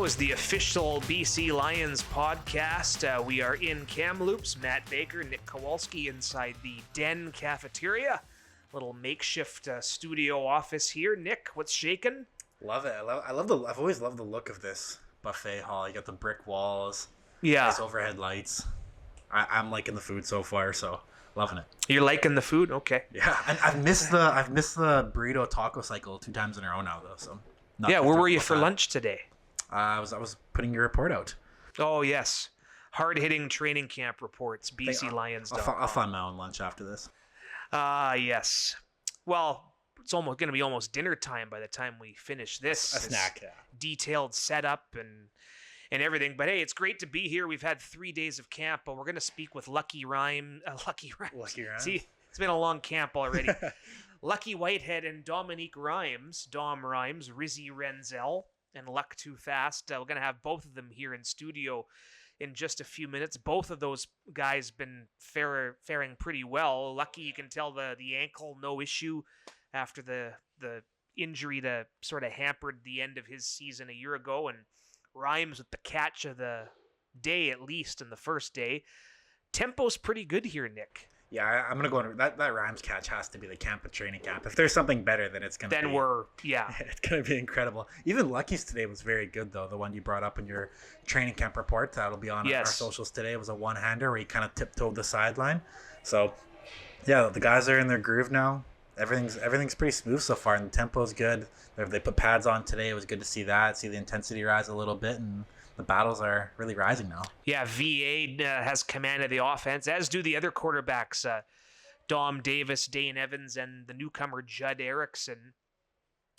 is the official BC Lions podcast. We are in Kamloops. Matt Baker, Nick Kowalski inside the Den Cafeteria. Little makeshift studio office here. Nick, what's shaking? Love it. I've always loved the look of this buffet hall. You got the brick walls. Yeah. Nice overhead lights. I'm liking the food so far, so loving it. You're liking the food? Okay. Yeah, and I've missed the burrito taco cycle 2 times in a row now though. So. Yeah, where were you for lunch today? I was putting your report out. Oh yes, hard-hitting training camp reports. BC Lions. I'll find my own lunch after this. Yes. Well, it's almost going to be almost dinner time by the time we finish this. A snack, yeah. Detailed setup and everything. But hey, it's great to be here. We've had 3 days of camp, but we're going to speak with Lucky Rhymes. See, it's been a long camp already. Lucky Whitehead and Dominique Rhymes, Dom Rhymes, Rizzy Renzel, and Luck Too Fast. We're going to have both of them here in studio in just a few minutes. Both of those guys been faring pretty well. Lucky, you can tell the ankle, no issue after the injury that sort of hampered the end of his season a year ago, and Rhymes with the catch of the day, at least in the first day. Tempo's pretty good here, Nick. Yeah, I'm gonna go on that Rhymes catch has to be the camp and training camp. If there's something better, then it's gonna it's gonna be incredible. Even Lucky's today was very good though. The one you brought up in your training camp report that'll be on our socials today. It was a one-hander where he kind of tiptoed the sideline. So yeah, the guys are in their groove now. Everything's pretty smooth so far, and the tempo's good. They put pads on today. It was good to see that, see the intensity rise a little bit, and the battles are really rising now. Yeah, VA has command of the offense, as do the other quarterbacks, Dom Davis, Dane Evans, and the newcomer Judd Erickson.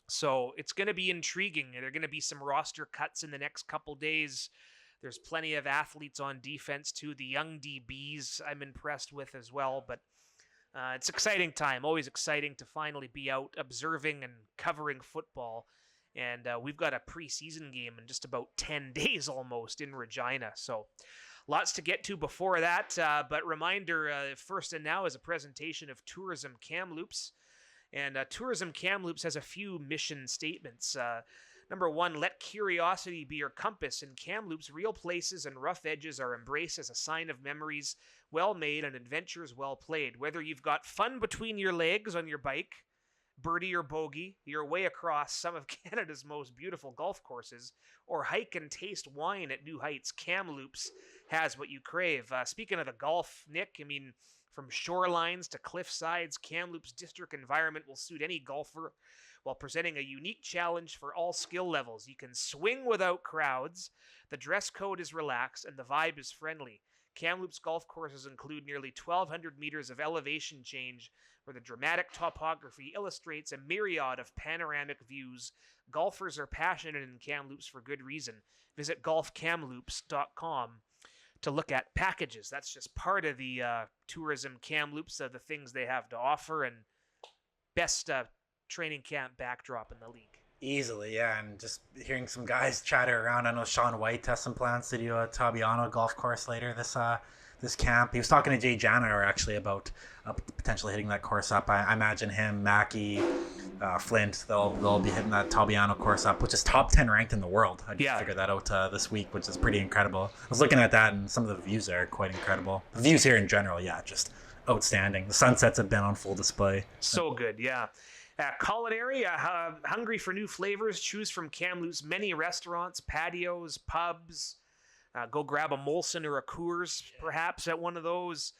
So it's going to be intriguing. There are going to be some roster cuts in the next couple days. There's plenty of athletes on defense, too. The young DBs I'm impressed with as well, but it's exciting time. Always exciting to finally be out observing and covering football. And we've got a preseason game in just about 10 days almost in Regina. So lots to get to before that. But reminder, First and Now is a presentation of Tourism Kamloops. And Tourism Kamloops has a few mission statements. Number 1, let curiosity be your compass. In Kamloops, real places and rough edges are embraced as a sign of memories well made and adventures well played. Whether you've got fun between your legs on your bike, birdie or bogey, your way across some of Canada's most beautiful golf courses, or hike and taste wine at new heights, Kamloops has what you crave. Speaking of the golf, Nick, I mean, from shorelines to cliff sides, Kamloops district environment will suit any golfer while presenting a unique challenge for all skill levels. You can swing without crowds, the dress code is relaxed, and the vibe is friendly. Kamloops golf courses include nearly 1,200 meters of elevation change where the dramatic topography illustrates a myriad of panoramic views. Golfers are passionate in Kamloops for good reason. Visit golfkamloops.com to look at packages. That's just part of the Tourism Kamloops, the things they have to offer, and best training camp backdrop in the league. Easily, yeah, and just hearing some guys chatter around. I know Sean White has some plans to do a Tabiano golf course later this camp. He was talking to Jay Janitor actually about potentially hitting that course up. I imagine him, Mackey, Flint, they'll be hitting that Tabiano course up, which is top 10 ranked in the world. I just figured that out this week, which is pretty incredible. I was looking at that, and some of the views are quite incredible. The views here in general, just outstanding. The sunsets have been on full display. So good, yeah. Culinary, hungry for new flavors? Choose from Kamloops' many restaurants, patios, pubs. Go grab a Molson or a Coors, perhaps, at one of those.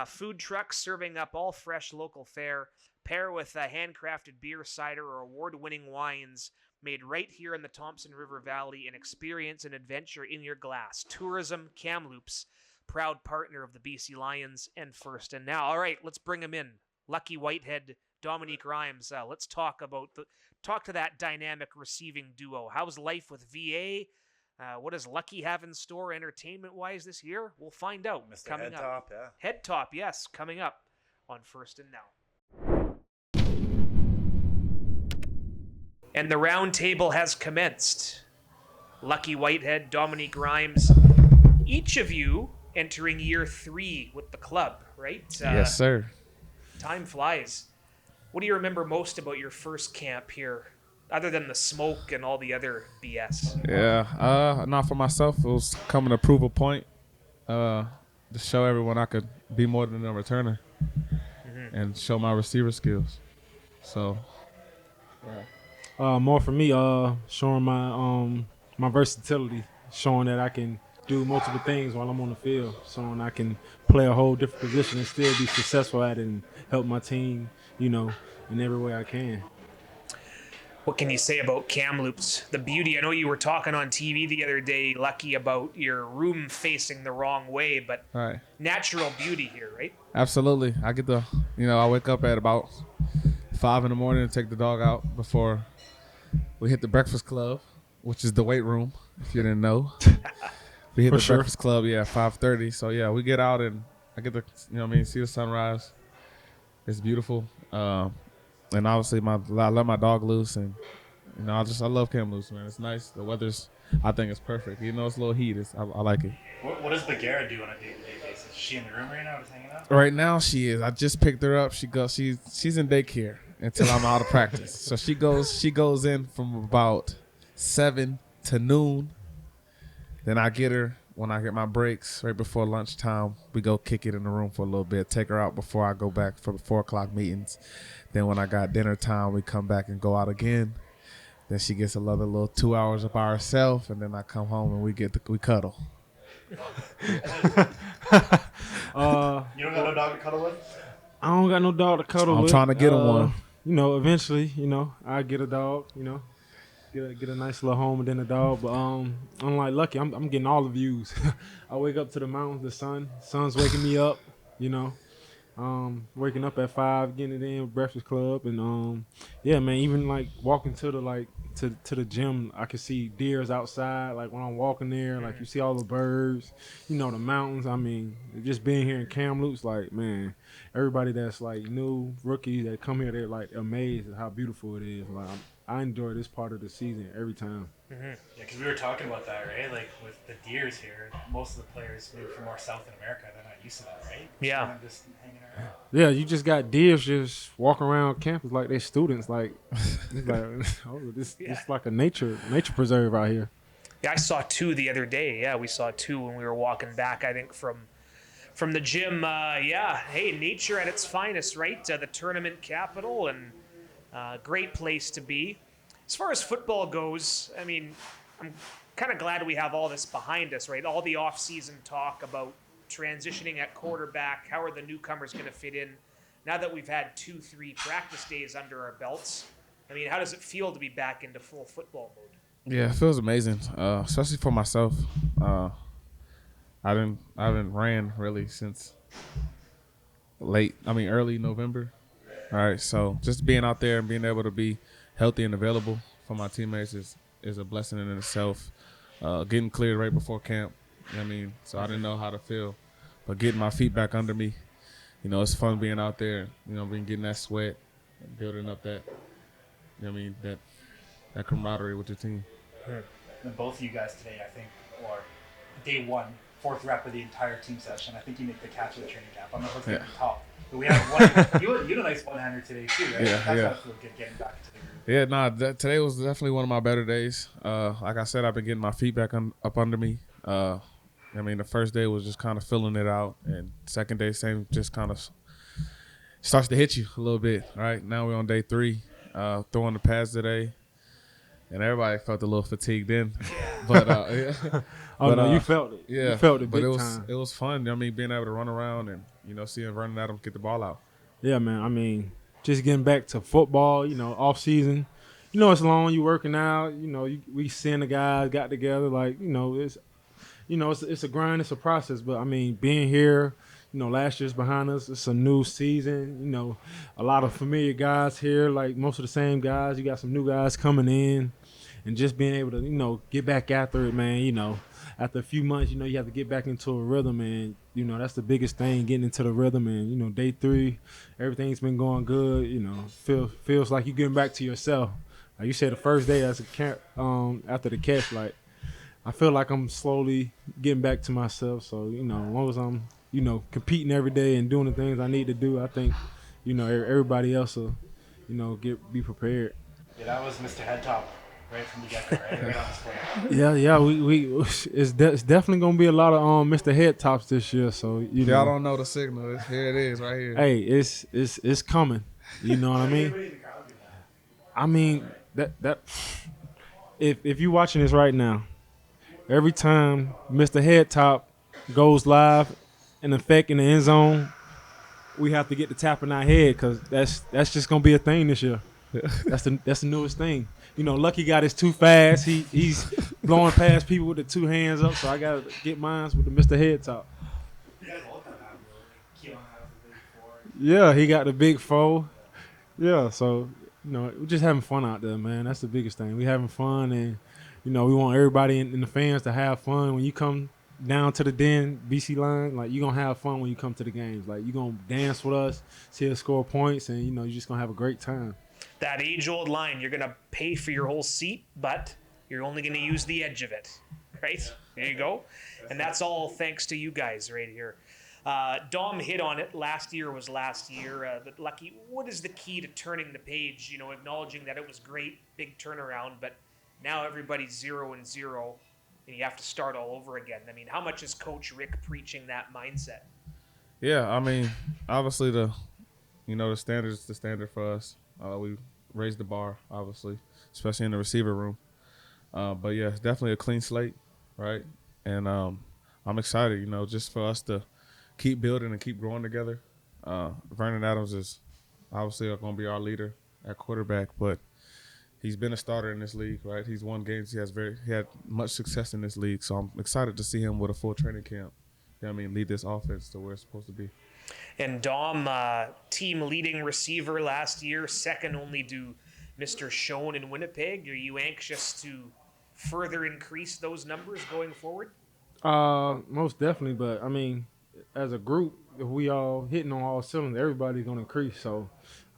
Food trucks serving up all fresh local fare. Pair with handcrafted beer, cider, or award-winning wines made right here in the Thompson River Valley, and experience and adventure in your glass. Tourism Kamloops, proud partner of the BC Lions and First and Now. All right, let's bring them in. Lucky Whitehead, Dominique Rhymes. Let's talk to that dynamic receiving duo. How's life with VA? What does Lucky have in store entertainment-wise this year? We'll find out. Mr. Coming Head up. Top, yeah. Head Top, yes, coming up on First and Now. And the round table has commenced. Lucky Whitehead, Dominique Rhymes, each of you entering year 3 with the club, right? Yes, sir. Time flies. What do you remember most about your first camp here other than the smoke and all the other BS? Yeah. Not for myself. It was coming to prove a point. To show everyone I could be more than a returner and show my receiver skills. So, more for me, showing my versatility, showing that I can do multiple things while I'm on the field, showing I can play a whole different position and still be successful at it and help my team, in every way I can. What can you say about Kamloops? The beauty, I know you were talking on TV the other day, Lucky, about your room facing the wrong way, but right. Natural beauty here, right? Absolutely. I get I wake up at about 5 a.m. and take the dog out before we hit the breakfast club, which is the weight room, if you didn't know. We hit the breakfast club, 5:30. So, we get out and I get to, see the sunrise. It's beautiful. And obviously, I let my dog loose, and I love Kamloops, man. It's nice. The weather's, I think, it's perfect. It's a little heat. I like it. What does Bagheera do on a day-to-day basis? Is she in the room right now, just hanging out? Right now, she is. I just picked her up. She's in daycare until I'm out of practice. So she goes in from about 7 to noon. Then I get her when I get my breaks right before lunchtime. We go kick it in the room for a little bit. Take her out before I go back for the 4:00 meetings. Then when I got dinner time, we come back and go out again. Then she gets another little 2 hours by herself, and then I come home and we cuddle. You don't got no dog to cuddle with? I don't got no dog to cuddle with. I'm trying to get him one. Eventually, I get a dog. Get a nice little home and then a dog. But unlike Lucky, I'm getting all the views. I wake up to the mountains, the sun's waking me up. Waking up at 5, getting it in, breakfast club, and man, even like walking to the gym, I can see deers outside. Like when I'm walking there, like you see all the birds, the mountains. I mean, just being here in Kamloops, like man, everybody that's like new rookies that come here, they're like amazed at how beautiful it is. Like I enjoy this part of the season every time. Yeah, because we were talking about that, right? Like with the deers here, most of the players moved from more south in America. They're not used to that, right? Yeah. Just hanging around. Yeah, you just got deers just walking around campus like they're students. Like, this like a nature preserve out here. Yeah, I saw 2 the other day. Yeah, we saw 2 when we were walking back, I think, from the gym. Hey, nature at its finest, right? The tournament capital, and great place to be. As far as football goes, I mean, I'm kind of glad we have all this behind us, right? All the off-season talk about transitioning at quarterback, how are the newcomers going to fit in? Now that we've had 2-3 practice days under our belts, I mean, how does it feel to be back into full football mode? Yeah, it feels amazing, especially for myself. I haven't ran really since early November. All right, so just being out there and being able to be healthy and available for my teammates is a blessing in itself. Getting cleared right before camp, so I didn't know how to feel. But getting my feet back under me, it's fun being out there, getting that sweat, and building up that, that camaraderie with your team. And both of you guys today, I think, or day 1, 4th rep of the entire team session, I think you make the catch of the training camp. I'm not looking at the top. But we have one. You had a nice one-hander today too, right? That's gotta feel good getting back into the group. Today was definitely one of my better days. Like I said, I've been getting my feet back up under me. The first day was just kind of filling it out, and second day, same, just kind of starts to hit you a little bit. All right, now we're on day 3, throwing the pads today, and everybody felt a little fatigued in. But you felt it. Yeah, you felt it big time. It was fun. Being able to run around and seeing running at them get the ball out. Yeah, man. Just getting back to football. Off season. It's long. You working out. We seeing the guys got together. Like it's a grind. It's a process. But being here. Last year's behind us. It's a new season. A lot of familiar guys here. Like most of the same guys. You got some new guys coming in. And just being able to, get back after it, man, after a few months, you have to get back into a rhythm, and, that's the biggest thing, getting into the rhythm. And, day 3, everything's been going good, feels like you're getting back to yourself. Like you said, the first day as a camp, after the catch, like, I feel like I'm slowly getting back to myself. So, as long as I'm, competing every day and doing the things I need to do, I think, everybody else will, be prepared. Yeah, that was Mr. Headtop right from the get-go, right on display. Yeah. It's definitely gonna be a lot of Mr. Head Tops this year. So y'all don't know the signal. Here it is, right here. Hey, it's coming. You know what I mean? I mean that if you're watching this right now, every time Mr. Head Top goes live and effect in the end zone, we have to get the tap in our head because that's just gonna be a thing this year. That's the newest thing. Lucky got his too fast. He's blowing past people with the two hands up. So I gotta get mine with the Mr. Head Top. Yeah, he got the big four. Yeah, so we're just having fun out there, man. That's the biggest thing. We having fun, and we want everybody in the fans to have fun when you come down to the Den BC line. Like, you're gonna have fun when you come to the games. Like, you're gonna dance with us, see us score points, and you're just gonna have a great time. That age-old line, you're gonna pay for your whole seat, but you're only gonna use the edge of it, right? There you go. And that's all thanks to you guys right here. Dom hit on it. Last year was last year. But Lucky, what is the key to turning the page? Acknowledging that it was great, big turnaround, but now everybody's 0-0, and you have to start all over again. I mean, how much is Coach Rick preaching that mindset? Yeah, I mean, obviously the standard is the standard for us. We raised the bar, obviously, especially in the receiver room. But yeah, it's definitely a clean slate, right? And I'm excited, just for us to keep building and keep growing together. Vernon Adams is obviously going to be our leader at quarterback, but he's been a starter in this league, right? He's won games. He had much success in this league, so I'm excited to see him with a full training camp. Lead this offense to where it's supposed to be. And Dom, team leading receiver last year, second only to Mr. Schoen in Winnipeg. Are you anxious to further increase those numbers going forward? Most definitely, but I mean, as a group, if we all hitting on all cylinders, everybody's gonna increase. So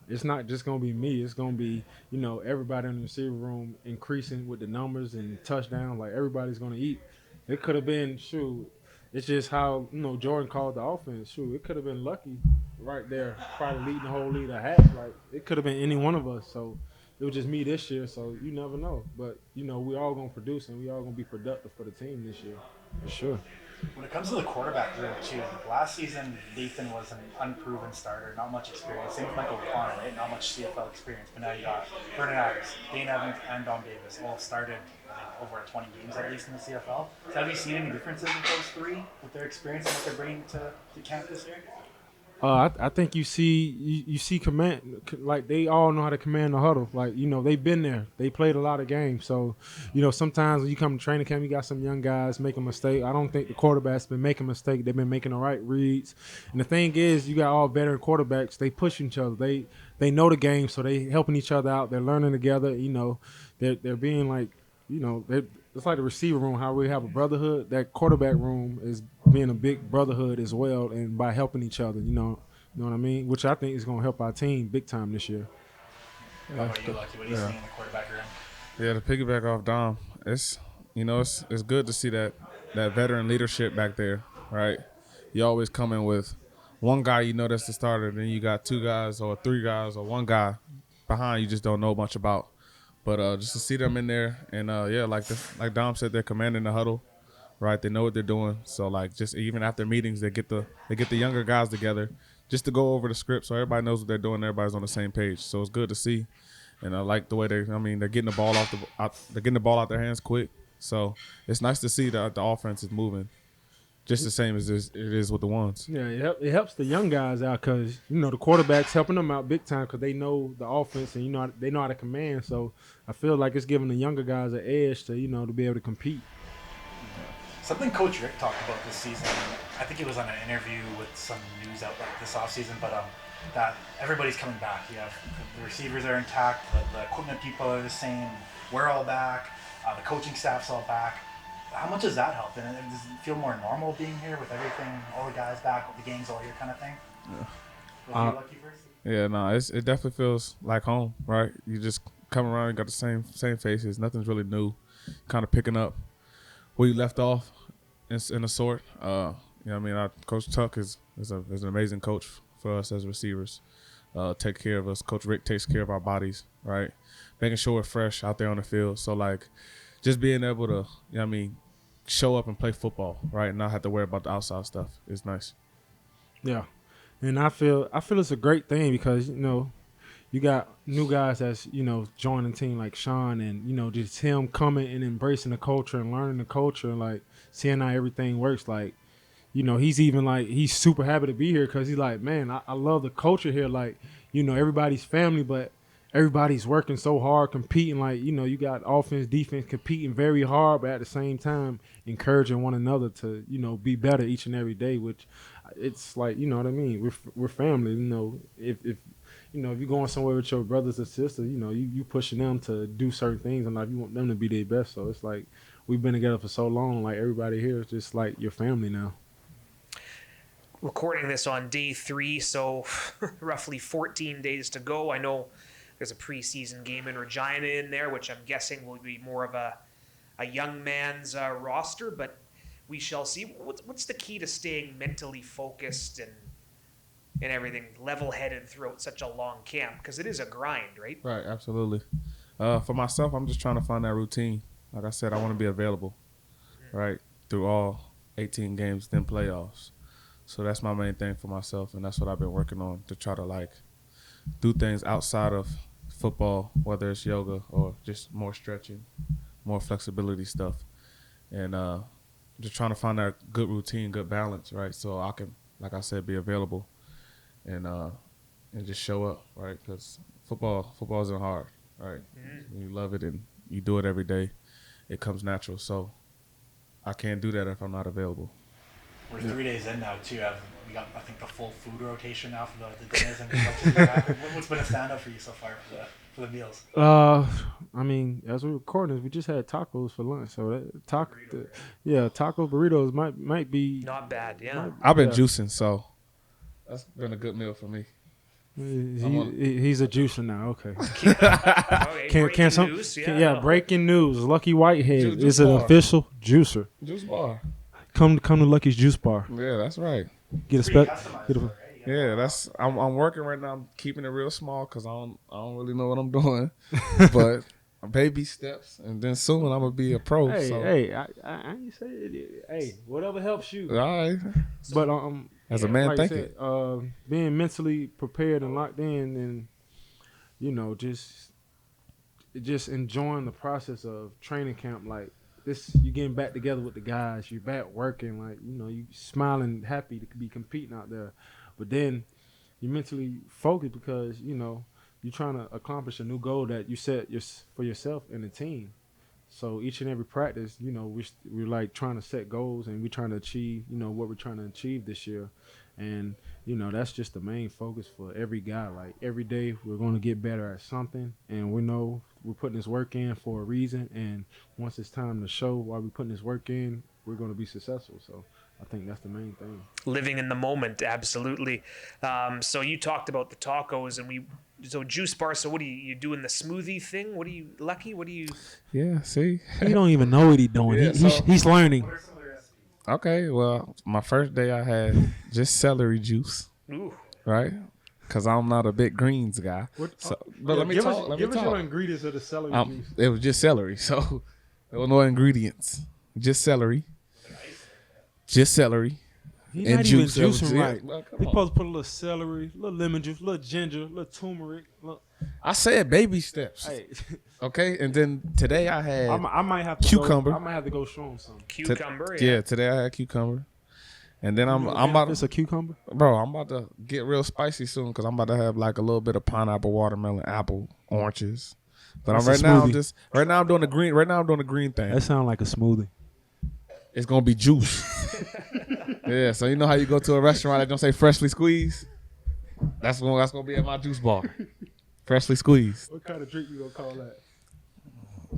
it's not just gonna be me. It's gonna be everybody in the receiver room increasing with the numbers and touchdowns. Like, everybody's gonna eat. It could have been It's just how Jordan called the offense. It could have been Lucky right there, probably leading the whole league at half. Like, it could have been any one of us. So it was just me this year. So you never know. But we all gonna produce, and we all gonna be productive for the team this year, for sure. When it comes to the quarterback room, too, last season, Lathan was an unproven starter, not much experience. Same with Michael O'Connor, right? Not much CFL experience. But now you got Burnham Adams, Dane Evans, and Dom Davis all started over 20 games at least in the CFL. So have you seen any differences in those three with their experience and what they're bringing to camp this year? I think you see command, like, they all know how to command the huddle. Like, they've been there. They played a lot of games. So, sometimes when you come to training camp, you got some young guys making a mistake. I don't think the quarterback's been making a mistake. They've been making the right reads. And the thing is, you got all veteran quarterbacks. They push each other. They know the game, so they helping each other out. They're learning together. They're being like, it's like the receiver room, how we have a brotherhood. That quarterback room is being a big brotherhood as well, and by helping each other, you know what I mean? Which I think is going to help our team big time this year. How about you, Lucky? What are you seeing in the quarterback room? Yeah, to piggyback off Dom, it's good to see that veteran leadership back there, right? You always come in with one guy that's the starter, then you got two guys or three guys or one guy behind you just don't know much about. But just to see them in there, and like Dom said, they're commanding the huddle, right? They know what they're doing. So, like, just even after meetings, they get the younger guys together just to go over the script, so everybody knows what they're doing. Everybody's on the same page. So it's good to see, and I like the way they're getting the ball they're getting the ball out their hands quick. So it's nice to see that the offense is moving just the same as it is with the ones. Yeah, it helps the young guys out because, the quarterback's helping them out big time because they know the offense and, they know how to command. So I feel like it's giving the younger guys an edge to, to be able to compete. Something Coach Rick talked about this season, I think it was on an interview with some news outlet this offseason, but that everybody's coming back. You have the receivers are intact, the equipment people are the same, we're all back, the coaching staff's all back. How much does that help? And does it feel more normal being here with everything, all the guys back, with the gangs all here kind of thing? Yeah. Lucky first? Yeah, no, it definitely feels like home, right? You just come around, you got the same faces. Nothing's really new. Kind of picking up where you left off in a sort. Our Coach Tuck is an amazing coach for us as receivers. Take care of us. Coach Rick takes care of our bodies, right? making sure we're fresh out there on the field. So, like, just being able to, show up and play football, right, and not have to worry about the outside stuff is nice. Yeah, and I feel it's a great thing because, you got new guys that's, joining the team like Sean and, just him coming and embracing the culture and learning the culture and, like, seeing how everything works. Like, he's even, like, he's super happy to be here because he's like, man, I love the culture here. Like, everybody's family, but everybody's working so hard, competing. Like, you got offense, defense competing very hard, but at the same time encouraging one another to, be better each and every day, which it's like, you know what I mean? We're family, if if you're going somewhere with your brothers and sisters, you pushing them to do certain things and like you want them to be their best. So it's like we've been together for so long, like everybody here is just like your family now. Recording this on day 3, so roughly 14 days to go. I know there's a preseason game in Regina in there, which I'm guessing will be more of a young man's roster, but we shall see. What's the key to staying mentally focused and everything, level-headed throughout such a long camp? Because it is a grind, right? Right, absolutely. For myself, I'm just trying to find that routine. Like I said, I want to be available, right, through all 18 games, then playoffs. So that's my main thing for myself, and that's what I've been working on to try to, like, do things outside of football, whether it's yoga or just more stretching, more flexibility stuff. And just trying to find that good routine, good balance, right, so I can, like I said, be available and just show up, right, because football isn't hard, right? When you love it and you do it every day, it comes natural. So I can't do that if I'm not available. We're 3 days in now, too. We got, I think, the full food rotation now for the dinners and what's been a stand-up for you so far for the meals? I mean, as we're recording this, we just had tacos for lunch. So taco burritos might be not bad. Yeah, I've been juicing, so that's been a good meal for me. He's a juicer now. Okay. Breaking news. Breaking news. Lucky Whitehead is an bar. Official juicer. Juice bar. Come to Lucky's Juice Bar. Yeah, that's right. That's I'm working right now. I'm keeping it real small because I don't really know what I'm doing, but baby steps, and then soon I'm gonna be a pro. I ain't say it. Hey, whatever helps you. All right. But as a man, like thinking, being mentally prepared and locked in, and just enjoying the process of training camp, like. You getting back together with the guys, you back working, like, you smiling, happy to be competing out there. But then you mentally focused because, you're trying to accomplish a new goal that you set for yourself and the team. So each and every practice, we're like trying to set goals and we're trying to achieve, what we're trying to achieve this year. And, that's just the main focus for every guy. Like every day we're going to get better at something, and we know we're putting this work in for a reason. And once it's time to show why we're putting this work in, we're going to be successful. So I think that's the main thing. Living in the moment, absolutely. So you talked about the tacos, and so juice bar. So what are you doing the smoothie thing? What are you, Lucky? What are you? Yeah, see, he don't even know what he's doing. Yeah, he's learning. Okay, well, my first day I had just celery juice. Ooh. Right? Because I'm not a big greens guy. Let me talk. Give us your ingredients of the celery juice. It was just celery, so there were no ingredients. Just celery. Just celery. He's not even juicing right. Well, He's supposed to put a little celery, a little lemon juice, a little ginger, a little turmeric. I said baby steps. Hey. Okay, and then today I had I might have to cucumber. I might have to go show him some. Cucumber, yeah. Today I had cucumber. And then I'm about. It's a cucumber, bro. I'm about to get real spicy soon because I'm about to have like a little bit of pineapple, watermelon, apple, oranges. But That's I'm doing the green. Right now I'm doing the green thing. That sounds like a smoothie. It's gonna be juice. Yeah. So you know how you go to a restaurant that don't say freshly squeezed? That's gonna be at my juice bar. Freshly squeezed. What kind of drink you gonna call that?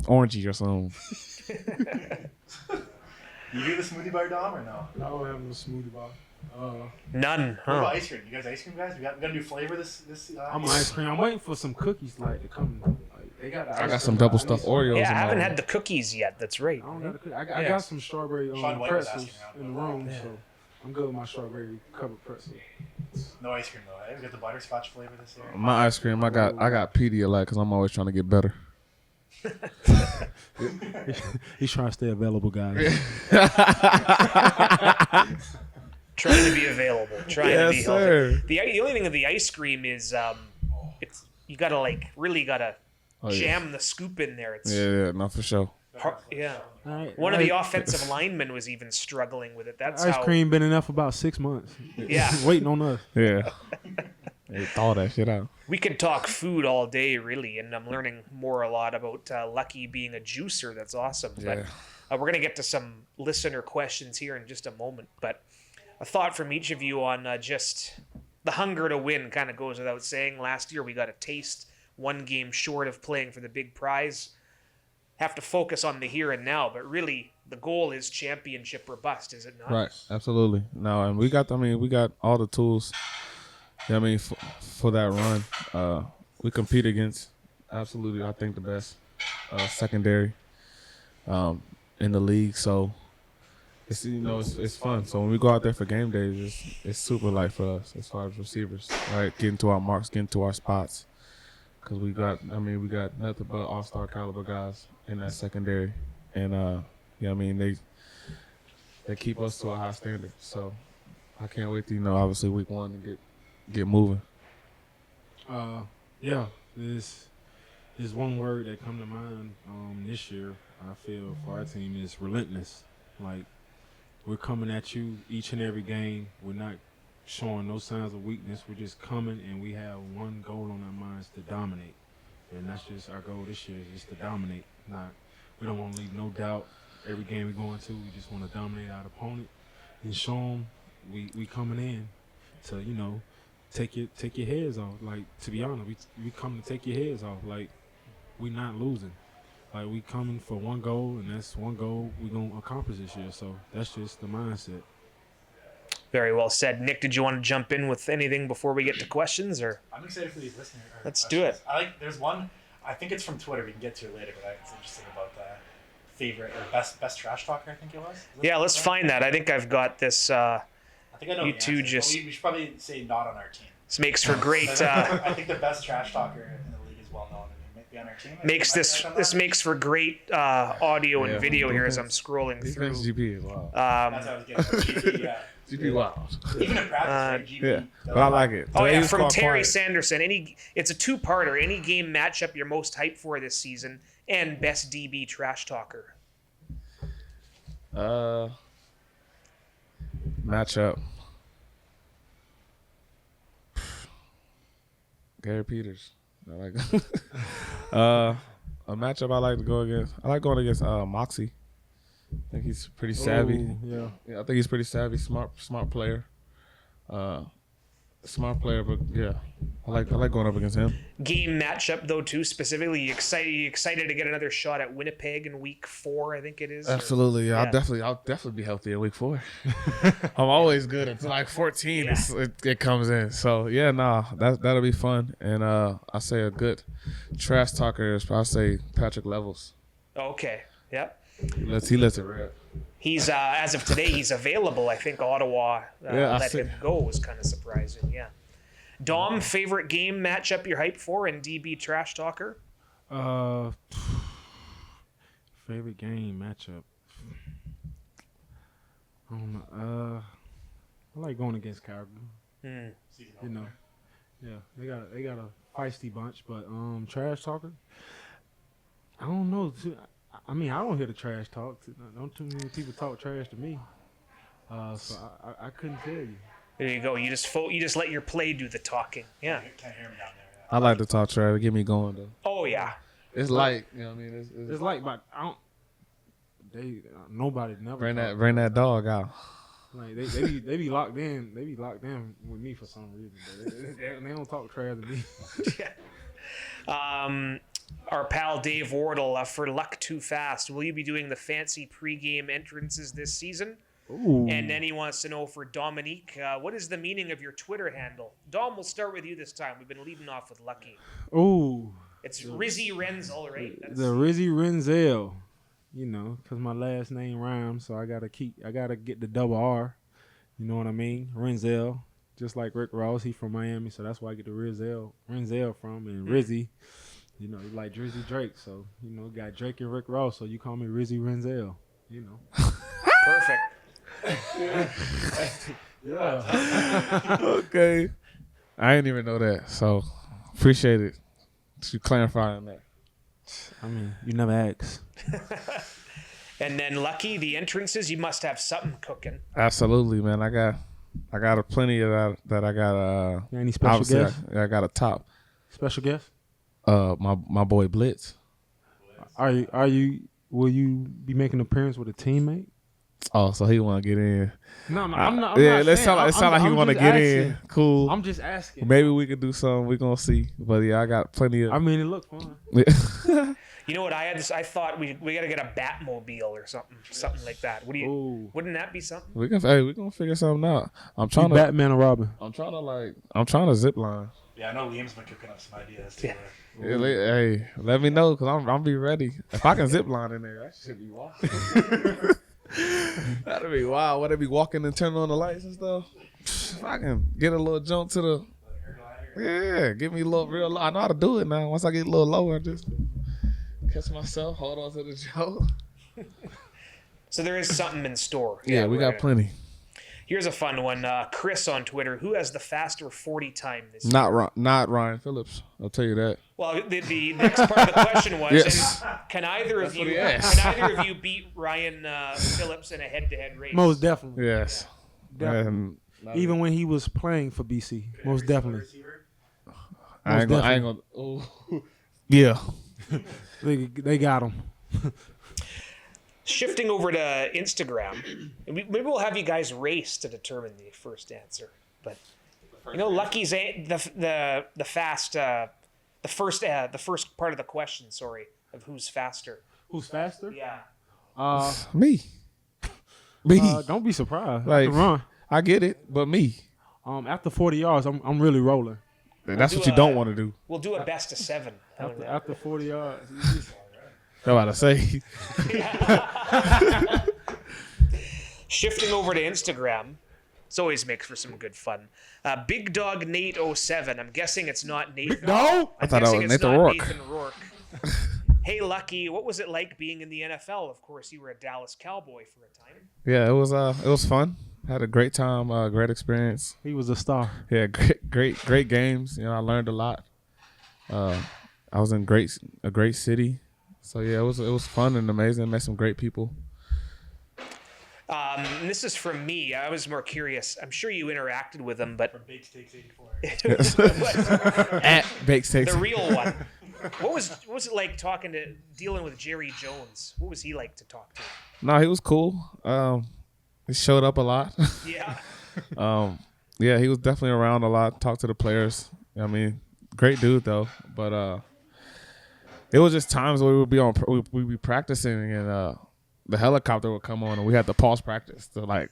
Orangey or something. You do the smoothie bar, Dom, or no? I don't have no smoothie bar. None. What about ice cream? You guys ice cream guys? We got a new flavor this I'm ice cream. I'm waiting for some cookies to come. They got. I got some double stuffed Oreos. Yeah, I haven't had the cookies yet. That's right. I don't got a cookie. I got some strawberry pretzels in the room, so I'm good with my strawberry covered pretzel. No ice cream though. We got the butterscotch flavor this year. My ice cream, I got Pedialyte because I'm always trying to get better. He's trying to stay available, guys. Trying to be available. Trying to be healthy. The only thing with the ice cream is it's you gotta really jam the scoop in there. It's not for sure. Yeah. One of the offensive linemen was even struggling with it. That's ice cream been enough for about 6 months. Yeah. Waiting on us. Yeah. They thaw that shit out. We could talk food all day, really, and I'm learning a lot about Lucky being a juicer. That's awesome. Yeah. But we're going to get to some listener questions here in just a moment. But a thought from each of you on just the hunger to win kind of goes without saying. Last year we got a taste, one game short of playing for the big prize. Have to focus on the here and now, but really the goal is championship or bust, is it not? Right, absolutely. No, and we got all the tools. For that run, we compete against absolutely, I think, the best secondary in the league. So it's fun. So when we go out there for game days, it's super light for us as far as receivers, right? Getting to our marks, getting to our spots, because we got nothing but all-star caliber guys in that secondary, and they keep us to a high standard. So I can't wait to obviously week 1 to get moving. There's one word that come to mind this year, I feel, for our team is relentless. Like, we're coming at you each and every game. We're not showing no signs of weakness. We're just coming, and we have one goal on our minds, to dominate. And that's just our goal this year, is just to dominate. We don't want to leave no doubt every game we go into. We just want to dominate our opponent and show them we coming in to, take your heads off. Like, to be honest, we come to take your heads off. Like, we not losing. Like, we coming for one goal, and that's one goal we gonna accomplish this year. So that's just the mindset. Very well said. Nick, did you want to jump in with anything before we get to questions? Or I'm excited for these listeners. Let's do it. There's one, I think it's from Twitter. We can get to it later, but it's interesting about the favorite or best trash talker, I think it was. Yeah, let's find that. I think I've got this. I think I know you the two answer, just. we should probably say not on our team. This makes for great. I think the best trash talker in the league is well known and might be on our team. This makes for great audio and video here as I'm scrolling through. GP as well. That's what I was getting at. GP, yeah. GP wild. Even in practice, right? GP. Yeah, but I like it. Oh yeah, from Terry Sanderson. It's a two-parter. Any game matchup you're most hyped for this season, and best DB trash talker. Matchup. Gary Peters. I like a matchup I like to go against. I like going against Moxie. I think he's pretty savvy. Ooh, yeah, I think he's pretty savvy, smart player. Smart player, but yeah, I like going up against him. Game matchup though too, specifically. You excited to get another shot at Winnipeg in week 4, I think it is. Absolutely, yeah. I'll definitely be healthy in week 4. I'm always good until like 14. Yeah. It comes in. So yeah, that'll be fun. And I say a good trash talker is I say Patrick Levels. Okay. Yep. He lets it rip. He's as of today, he's available. I think Ottawa let him go. Was kind of surprising. Yeah. Dom, favorite game matchup you're hyped for in DB trash talker? Favorite game matchup. I don't know. I like going against Calgary. Yeah, they got a feisty bunch, but trash talker. I don't know. I mean, I don't hear the trash talk. Don't too many people talk trash to me. So I couldn't tell you. There you go. You just let your play do the talking. Yeah. Can't hear him down there. I like to talk trash. It get me going though. Oh yeah. It's light. You know what I mean? It's like, but I don't. Nobody never bring that dog out. Like they be locked in. They be locked in with me for some reason. They don't talk trash to me. Yeah. Our pal Dave Wardle for Luck Too Fast. Will you be doing the fancy pregame entrances this season? Ooh. And then he wants to know for Dominique, what is the meaning of your Twitter handle? Dom, we'll start with you this time. We've been leading off with Lucky. Ooh. It's Rizzy Renzel, right? The Rizzy Renzel. You know, because my last name rhymes, so I gotta get the double R. You know what I mean? Renzel. Just like Rick Ross, he from Miami, so that's where I get the Renzel from, and Rizzy. You know, you like Drizzy Drake, so you know, got Drake and Rick Ross, so you call me Rizzy Renzel. You know. Perfect. Yeah. Okay. I didn't even know that, so appreciate it. You clarifying that. I mean, you never asked. And then Lucky, the entrances, you must have something cooking. Absolutely, man. I got a plenty of that. I got Any special guests? I got a top. Special guest? My boy Blitz. Will you be making an appearance with a teammate? Oh, so he want to get in? No, I'm not. Yeah, it sound like he want to get in. Cool. I'm just asking. Maybe we could do something. We're gonna see. But yeah, I got plenty of. I mean, it looked fun. You know what I had? I thought we got to get a Batmobile or something like that. Wouldn't that be something? We're gonna figure something out. I'm trying to Batman or Robin. I'm trying to zip line. Yeah, I know Liam's been cooking up some ideas too. Yeah. Hey, let me know because I'm be ready. If I can zip line in there, that should be wild. That'd be wild. Would they be walking and turning on the lights and stuff? If I can get a little jump to the, yeah, give me a little real low. I know how to do it now. Once I get a little lower, just catch myself, hold on to the joke. So there is something in store. Yeah, we got plenty. Here's a fun one. Chris on Twitter. Who has the faster 40 time this year? Not Ryan Phillips. I'll tell you that. Well, the next part of the question was, yes. can either of you beat Ryan Phillips in a head-to-head race? Most definitely. Yes. Definitely. Even when he was playing for BC. Most definitely. I ain't gonna. Oh. Yeah. They got him. Shifting over to Instagram, maybe we'll have you guys race to determine the first answer. But you know, Lucky's the first part of the question. Sorry, of who's faster. Who's faster? Yeah. Me. Me. Don't be surprised. Like, I can run. I get it, but me. After 40 yards, I'm really rolling. That's what you don't want to do. We'll do a best of 7. After 40 yards. I'm about to say. Shifting over to Instagram, it's always makes for some good fun. Big Dog Nate 07. I'm guessing it's not Nathan. No, I thought that was Nathan Rourke. Hey, Lucky, what was it like being in the NFL? Of course, you were a Dallas Cowboy for a time. Yeah, it was fun. Had a great time, great experience. He was a star. Yeah, great games. You know, I learned a lot. I was in a great city. So yeah, it was fun and amazing. Met some great people. And this is from me. I was more curious. I'm sure you interacted with them, but From Baked Steaks 84. At Baked Steaks. The real one. What was it like dealing with Jerry Jones? What was he like to talk to? No, he was cool. He showed up a lot. Yeah. Yeah, he was definitely around a lot. Talked to the players. I mean, great dude though. But it was just times where we'd be practicing and the helicopter would come on and we had to pause practice to like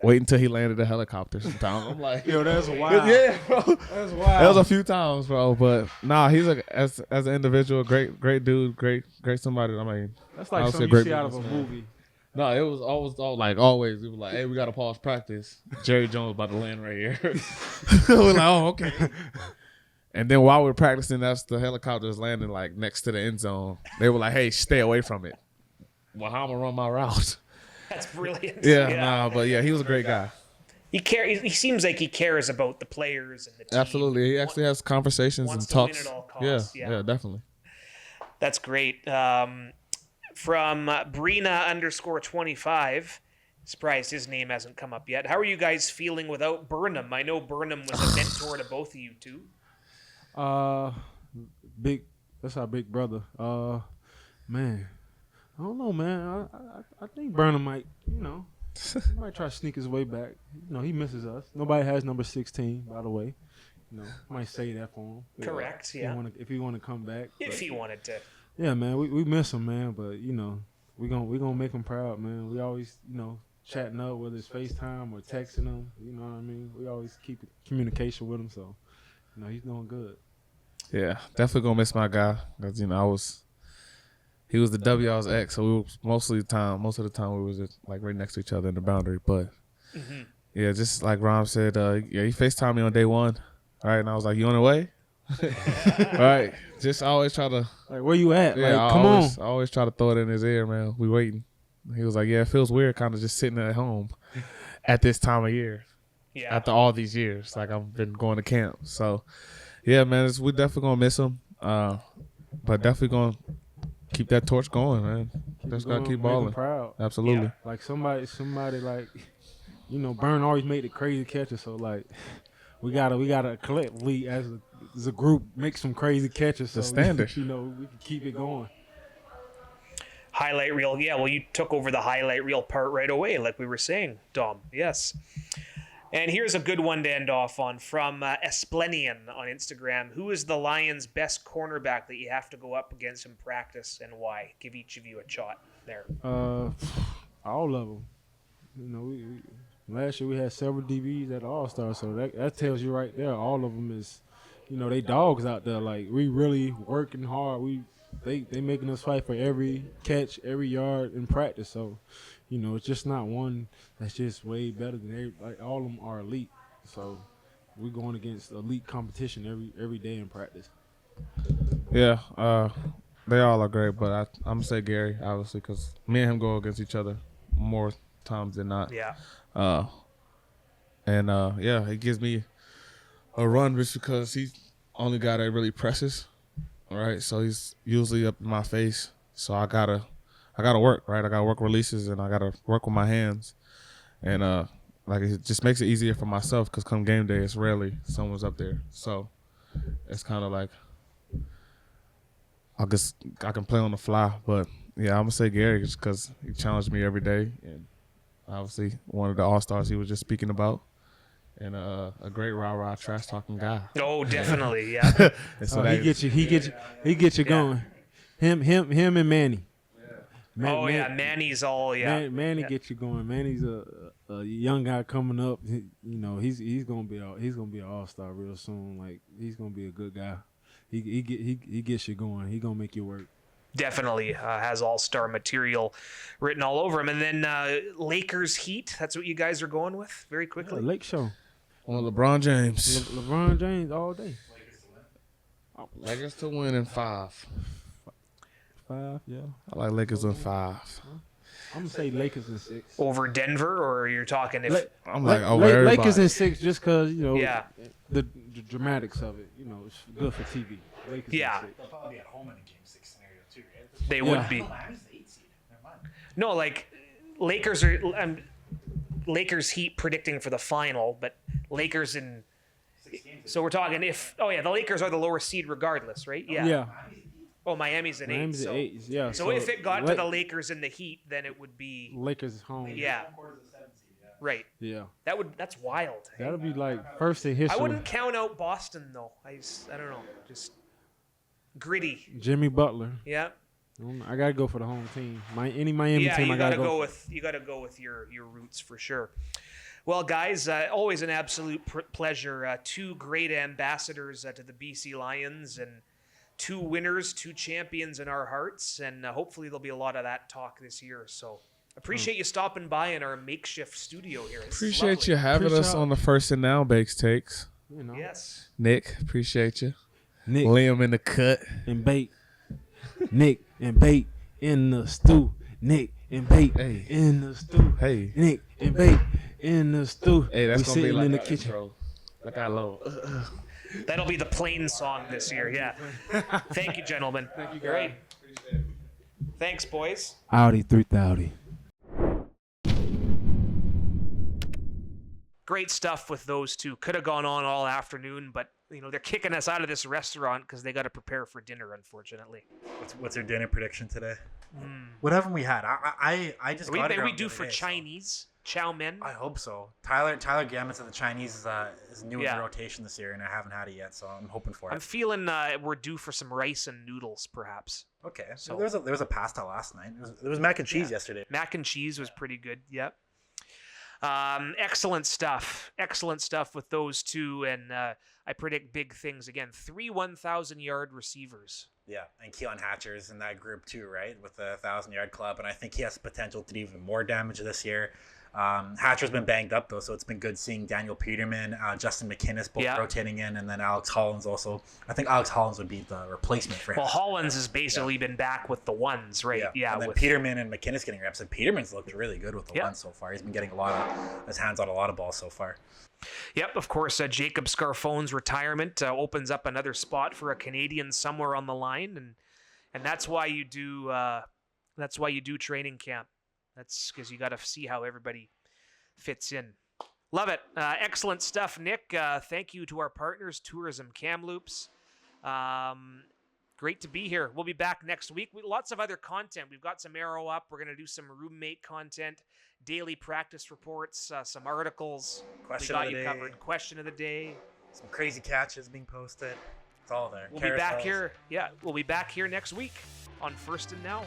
wait until he landed the helicopter sometimes. I'm like, yo, that's wild. Yeah, bro. That's wild. That was a few times, bro. But nah, he's as an individual, great dude, great somebody. I mean, that's like something you see out of a movie. No, it was always. It was like, hey, we got to pause practice. Jerry Jones about to land right here. We're like, oh, okay. And then while we were practicing, that's the helicopters landing like next to the end zone. They were like, hey, stay away from it. Well, how I'm gonna run my route? That's brilliant. Yeah, but yeah, he was a great guy. He seems like he cares about the players and the team. Absolutely, he actually has conversations and talks. Win at all costs. Yeah, definitely. That's great. From Brina_25. Surprised his name hasn't come up yet. How are you guys feeling without Burnham? I know Burnham was a mentor to both of you two. That's our big brother. Man, I don't know, man. I think Burnham might, he might try to sneak his way back. He misses us. Nobody has number 16, by the way. Might say that for him. Correct. Yeah. If he want to come back. If he wanted to. Yeah, man. We miss him, man. But we gonna make him proud, man. We always chatting up, whether it's FaceTime or texting him. You know what I mean? We always keep communication with him, so he's doing good. Yeah, definitely gonna miss my guy because he was the W I was X, so we were most of the time we was just like right next to each other in the boundary. But yeah, just like Rom said, he FaceTimed me on day one. All right, and I was like, "You on the way?" Right. Just always try to. Like, where you at? Yeah, Like, come on. I always try to throw it in his ear, man. We waiting. He was like, yeah, it feels weird kind of just sitting at home at this time of year. Yeah. After all these years. Like, I've been going to camp. So, yeah, man, we definitely going to miss him. But definitely going to keep that torch going, man. Just got to keep balling. Proud. Absolutely. Yeah. Like, somebody like, Burn always made the crazy catches. So, like, we gotta collectively as a group make some crazy catches. So the standard. we can keep it going. Highlight reel. Yeah, well, you took over the highlight reel part right away, like we were saying, Dom. Yes. And here's a good one to end off on from Esplenian on Instagram. Who is the Lions' best cornerback that you have to go up against in practice, and why? Give each of you a shot there. All of them. We last year we had several DBs at All-Star, so that tells you right there. All of them is, they dogs out there. Like, we really working hard. They making us fight for every catch, every yard in practice. So, it's just not one that's just way better than like all of them are elite. So, we're going against elite competition every day in practice. Yeah, they all are great, but I'm gonna say Gary, obviously, because me and him go against each other more times than not. Yeah. He gives me a run just because he's only guy that really presses. All right, so he's usually up in my face, so I gotta work, right? I gotta work releases and I gotta work with my hands, and it just makes it easier for myself because come game day, it's rarely someone's up there, so it's kind of like I can play on the fly. But yeah, I'm gonna say Gary just because he challenged me every day, and obviously one of the All-Stars he was just speaking about. And a great rah-rah trash-talking guy. Oh, definitely, yeah. So he gets you going. Him and Manny. Manny's all, yeah. Manny gets you going. Manny's a young guy coming up. He's gonna be an All-Star real soon. Like, he's gonna be a good guy. He gets you going. He gonna make you work. Definitely has all-star material written all over him. And then Lakers Heat, that's what you guys are going with very quickly? Yeah, Lake Show. On LeBron James. LeBron James all day. Lakers to win in 5. 5, yeah. I like Lakers in 5. I'm gonna say Lakers in 6. Over Denver, or you're talking if I'm like over everybody. Lakers in 6 just because the dramatics of it. It's good for TV. Lakers in 6. They'll probably be at home in a game 6 scenario too, right? they would be. Miami's the 8 seed. Never mind. No, like Lakers are Lakers Heat predicting for the final, but Lakers in. So we're talking the Lakers are the lower seed regardless, right? Yeah. Yeah. Oh, Miami's an 8. Miami's So, 8. Yeah. so if it got to the Lakers in the Heat, then it would be Lakers home. Yeah. Right. Yeah. That's wild. Hey? That'll be like first in history. I wouldn't count out Boston though. I don't know. Just gritty. Jimmy Butler. Yeah. I gotta go for the home team. Any Miami team, you I gotta go you gotta go with your roots for sure. Well, guys, always an absolute pleasure. 2 great ambassadors to the BC Lions, and 2 winners, 2 champions in our hearts, and hopefully there'll be a lot of that talk this year. So appreciate you stopping by in our makeshift studio here. Appreciate you having us on the First and Now Bakes Takes. Yes. Nick, appreciate you. Nick Liam in the cut. and bait. Nick and bait in the stew. Nick and bait in the stew. Hey. Nick and bait in the stew. Hey, that's we gonna be like in the our kitchen. intro. Like our low. That'll be the plain song this year. Yeah. Thank you, gentlemen. Thank you, great. Thanks, boys. Audi 3000. Great stuff with those 2. Could have gone on all afternoon, but they're kicking us out of this restaurant because they got to prepare for dinner, unfortunately. What's your dinner prediction today? What haven't we had? I just got it. Are we due for Chinese? Chow mein? I hope so. Tyler Gammon said the Chinese is new in the rotation this year, and I haven't had it yet, so I'm hoping for it. I'm feeling we're due for some rice and noodles, perhaps. Okay. So there was a pasta last night. There was mac and cheese yesterday. Mac and cheese was pretty good. Yep. Excellent stuff. Excellent stuff with those 2, and I predict big things again. 3 1,000-yard receivers. Yeah, and Keelan Hatcher's in that group too, right? With the 1,000-yard club, and I think he has the potential to do even more damage this year. Hatcher's been banged up though, so it's been good seeing Daniel Peterman, Justin McInnes both rotating in, and then Alex Hollins also. I think Alex Hollins would be the replacement for him. Well, Hollins has basically been back with the ones, right? Yeah. And then Peterman and McInnes getting reps, and Peterman's looked really good with the ones so far. He's been getting his hands on a lot of balls so far. Yep, of course, Jacob Scarfone's retirement opens up another spot for a Canadian somewhere on the line, and that's why you do training camp. That's because you got to see how everybody fits in. Love it. Excellent stuff, Nick. Thank you to our partners, Tourism Kamloops. Great to be here. We'll be back next week. Lots of other content. We've got some Arrow up. We're going to do some roommate content, daily practice reports, some articles. Question of the day. Covered. Question of the day. Some crazy catches being posted. It's all there. We'll be back here. Yeah, we'll be back here next week on First and Now.